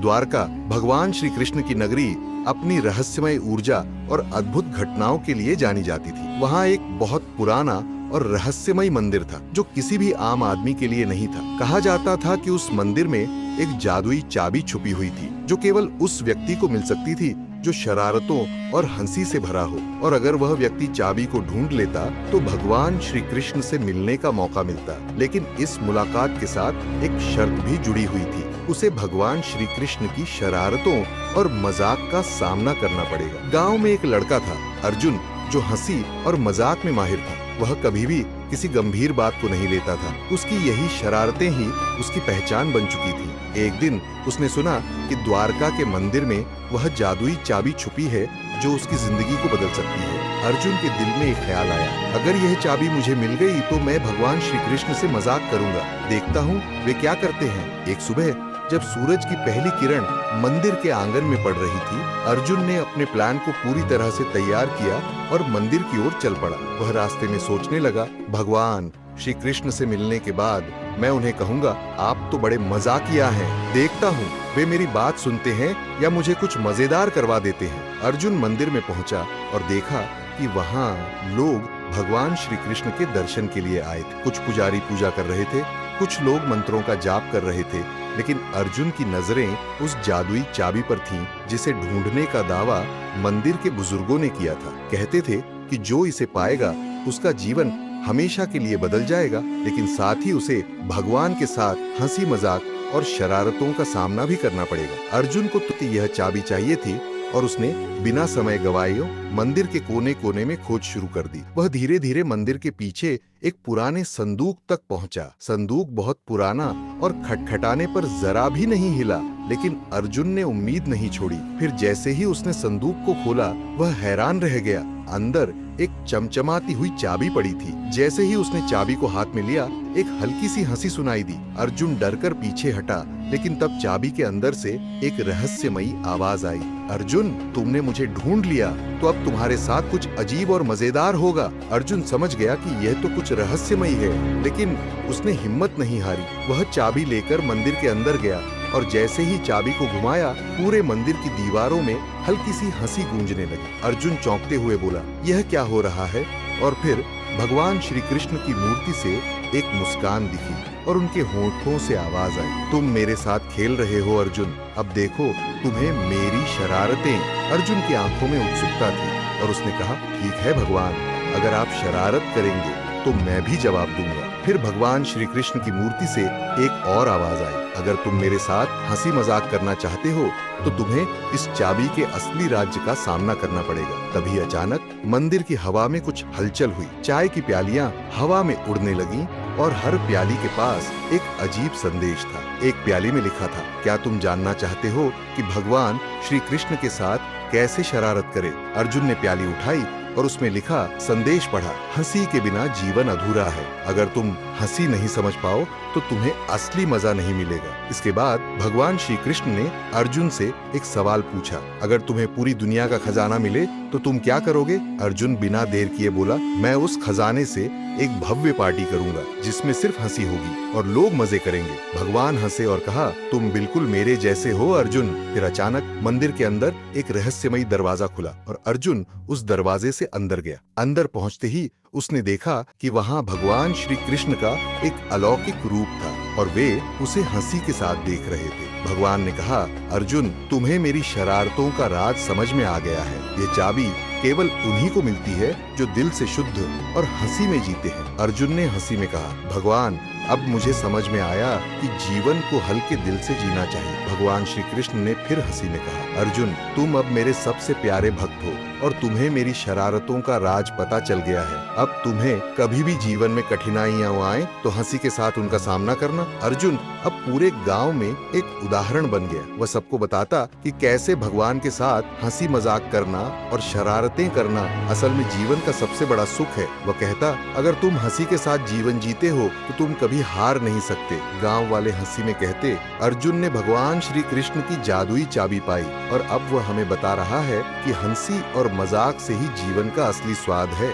द्वारका भगवान श्री कृष्ण की नगरी अपनी रहस्यमय ऊर्जा और अद्भुत घटनाओं के लिए जानी जाती थी। वहाँ एक बहुत पुराना और रहस्यमय मंदिर था जो किसी भी आम आदमी के लिए नहीं था। कहा जाता था कि उस मंदिर में एक जादुई चाबी छुपी हुई थी जो केवल उस व्यक्ति को मिल सकती थी जो शरारतों और हंसी से भरा हो, और अगर वह व्यक्ति चाबी को ढूंढ लेता तो भगवान श्री कृष्ण से मिलने का मौका मिलता। लेकिन इस मुलाकात के साथ एक शर्त भी जुड़ी हुई थी, उसे भगवान श्री कृष्ण की शरारतों और मजाक का सामना करना पड़ेगा। गांव में एक लड़का था अर्जुन, जो हंसी और मजाक में माहिर था। वह कभी भी किसी गंभीर बात को नहीं लेता था। उसकी यही शरारतें ही उसकी पहचान बन चुकी थी। एक दिन उसने सुना कि द्वारका के मंदिर में वह जादुई चाबी छुपी है जो उसकी जिंदगी को बदल सकती है। अर्जुन के दिल में एक ख्याल आया, अगर यह चाबी मुझे मिल गई तो मैं भगवान श्री कृष्ण से मजाक करूंगा, देखता हूँ वे क्या करते हैं। एक सुबह जब सूरज की पहली किरण मंदिर के आंगन में पड़ रही थी, अर्जुन ने अपने प्लान को पूरी तरह से तैयार किया और मंदिर की ओर चल पड़ा। वह रास्ते में सोचने लगा, भगवान श्री कृष्ण से मिलने के बाद मैं उन्हें कहूंगा, आप तो बड़े मजाकिया हैं, देखता हूँ वे मेरी बात सुनते हैं या मुझे कुछ मजेदार करवा देते हैं। अर्जुन मंदिर में पहुंचा और देखा कि वहाँ लोग भगवान श्री कृष्ण के दर्शन के लिए आए थे। कुछ पुजारी पूजा कर रहे थे, कुछ लोग मंत्रों का जाप कर रहे थे, लेकिन अर्जुन की नजरें उस जादुई चाबी पर थीं जिसे ढूंढने का दावा मंदिर के बुजुर्गों ने किया था। कहते थे कि जो इसे पाएगा उसका जीवन हमेशा के लिए बदल जाएगा, लेकिन साथ ही उसे भगवान के साथ हंसी मजाक और शरारतों का सामना भी करना पड़ेगा। अर्जुन को तो यह चाबी चाहिए थी और उसने बिना समय गवाए मंदिर के कोने कोने में खोज शुरू कर दी। वह धीरे धीरे मंदिर के पीछे एक पुराने संदूक तक पहुंचा। संदूक बहुत पुराना और खटखटाने पर जरा भी नहीं हिला, लेकिन अर्जुन ने उम्मीद नहीं छोड़ी। फिर जैसे ही उसने संदूक को खोला, वह हैरान रह गया। अंदर एक चमचमाती हुई चाबी पड़ी थी। जैसे ही उसने चाबी को हाथ में लिया, एक हल्की सी हंसी सुनाई दी। अर्जुन डरकर पीछे हटा, लेकिन तब चाबी के अंदर से एक रहस्यमयी आवाज आई, अर्जुन तुमने मुझे ढूंढ लिया, तो अब तुम्हारे साथ कुछ अजीब और मजेदार होगा। अर्जुन समझ गया कि यह तो कुछ रहस्यमयी है, लेकिन उसने हिम्मत नहीं हारी। वह चाबी लेकर मंदिर के अंदर गया और जैसे ही चाबी को घुमाया, पूरे मंदिर की दीवारों में हल्की सी हंसी गूंजने लगी। अर्जुन चौंकते हुए बोला, यह क्या हो रहा है? और फिर भगवान श्री कृष्ण की मूर्ति से एक मुस्कान दिखी और उनके होंठों से आवाज आई, तुम मेरे साथ खेल रहे हो अर्जुन, अब देखो तुम्हें मेरी शरारतें। अर्जुन की आंखों में उत्सुकता थी और उसने कहा, ठीक है भगवान, अगर आप शरारत करेंगे तो मैं भी जवाब दूंगा। फिर भगवान श्री कृष्ण की मूर्ति से एक और आवाज आई, अगर तुम मेरे साथ हंसी मजाक करना चाहते हो तो तुम्हें इस चाबी के असली राज्य का सामना करना पड़ेगा। तभी अचानक मंदिर की हवा में कुछ हलचल हुई। चाय की प्यालियां हवा में उड़ने लगीं और हर प्याली के पास एक अजीब संदेश था। एक प्याली में लिखा था, क्या तुम जानना चाहते हो कि भगवान श्री कृष्ण के साथ कैसे शरारत करे? अर्जुन ने प्याली उठाई और उसमें लिखा संदेश पढ़ा, हंसी के बिना जीवन अधूरा है, अगर तुम हंसी नहीं समझ पाओ तो तुम्हें असली मजा नहीं मिलेगा। इसके बाद भगवान श्री कृष्ण ने अर्जुन से एक सवाल पूछा, अगर तुम्हें पूरी दुनिया का खजाना मिले तो तुम क्या करोगे? अर्जुन बिना देर किए बोला, मैं उस खजाने से एक भव्य पार्टी करूंगा जिसमें सिर्फ हंसी होगी और लोग मजे करेंगे। भगवान हंसे और कहा, तुम बिल्कुल मेरे जैसे हो अर्जुन। फिर अचानक मंदिर के अंदर एक रहस्यमयी दरवाजा खुला और अर्जुन उस दरवाजे से अंदर गया। अंदर पहुंचते ही उसने देखा कि वहां भगवान श्री कृष्ण का एक अलौकिक रूप था और वे उसे हंसी के साथ देख रहे थे। भगवान ने कहा, अर्जुन तुम्हें मेरी शरारतों का राज समझ में आ गया है। ये चाबी केवल उन्हीं को मिलती है जो दिल से शुद्ध और हंसी में जीते हैं। अर्जुन ने हंसी में कहा, भगवान अब मुझे समझ में आया कि जीवन को हल्के दिल से जीना चाहिए। भगवान श्री कृष्ण ने फिर हंसी में कहा, अर्जुन तुम अब मेरे सबसे प्यारे भक्त हो और तुम्हें मेरी शरारतों का राज पता चल गया है। अब तुम्हें कभी भी जीवन में कठिनाइयां आए तो हंसी के साथ उनका सामना करना। अर्जुन अब पूरे गांव में एक उदाहरण बन गया। वह सबको बताता कि कैसे भगवान के साथ हंसी मजाक करना और शरारतें करना असल में जीवन का सबसे बड़ा सुख है। वह कहता, अगर तुम हंसी के साथ जीवन जीते हो तो तुम कभी हार नहीं सकते। गांव वाले हंसी में कहते, अर्जुन ने भगवान श्री कृष्ण की जादुई चाबी पाई और अब वह हमें बता रहा है कि हंसी और मजाक से ही जीवन का असली स्वाद है।